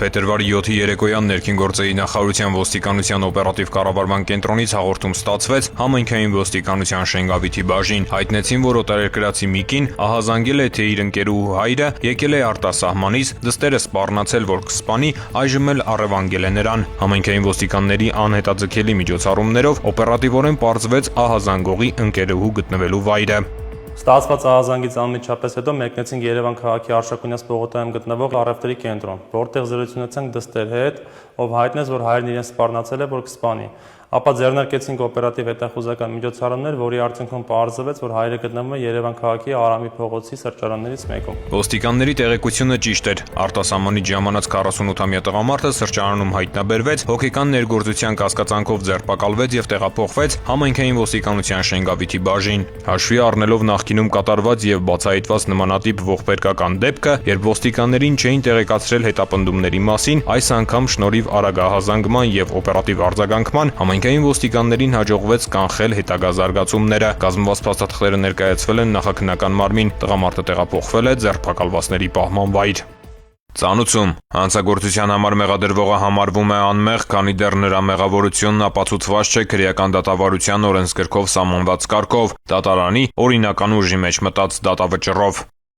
Փետրվարի 7-ի երեկոյան ներքին գործերի նախարարության ոստիկանության օպերատիվ կառավարման կենտրոնից հաղորդում ստացվեց համայնքային ոստիկանության Շենգավիթի բաժին։ Հայտնեցին, որ օտարերկրացի մի կին ահազանգել է, թե իր ընկերուհու հայրը եկել է արտասահմանից, դստերը սպառնացել, որ կսպանի, այժմ էլ առևանգել է նրան։ Համայնքային ոստիկանների անհետաձգելի միջոցառումներով օպերատիվորեն պարզվեց ահազանգողի ընկերուհու գտնվելու վայրը։ Ստացված ահազանգից անմիջապես հետո մեկնեցինք Երևան քաղաքի Արշակունյաց պողոտայում գտնվող առևտրի կենտրոն, որտեղ զրույց ունեցանք դստեր հետ, ով հայտնեց, որ հայրն իրեն սպառնացել է, որ կսպանի։ Ապա ձեռնարկեցինք օպերատիվ հետախուզական միջոցառումներ, որի արդյունքում պարզվեց, որ հայրը գտնվում է Երևան քաղաքի Արամի փողոցի սրճարաններից մեկում։ Ոստիկանների տեղեկությունը ճիշտ էր։ Արտասահմանից ժամանած 48-ամյա տղամարդը սրճարանում հայտնաբերվեց, հոգեկան ներգործության կասկածանքով ձերբակալվեց եւ տեղափոխվեց համայնքային ոստիկանության Շենգավիթի բաժին։ Հաշվի առնելով նախկինում կատարված եւ բացահայտված նմանատիպ ողբերգական դեպքը, երբ ոստիկաններին չէին տեղեկացրել հետապնդումների մասին, այս անգամ շնորհիվ արագ ահազանգման եւ օպերատիվ արձագանքման համայնքային ոստիկաններին հաջողվեց կանխել հետագա զարգացումները։ Կազմված փաստաթղթերը ներկայացվել են նախաքննական մարմին, տղամարդը տեղափոխվել է ձերբակալվածների պահման վայր։ Ծանուցում հանցագործության համար մեղադրվողը համարվում է անմեղ, քանի դեռ նրա մեղավորությունն ապացուցված չէ քրեական դատավարության օրենսգրքով սահմանված կարգով, դատարանի օրինական ուժի մեջ մտած դատավճռով։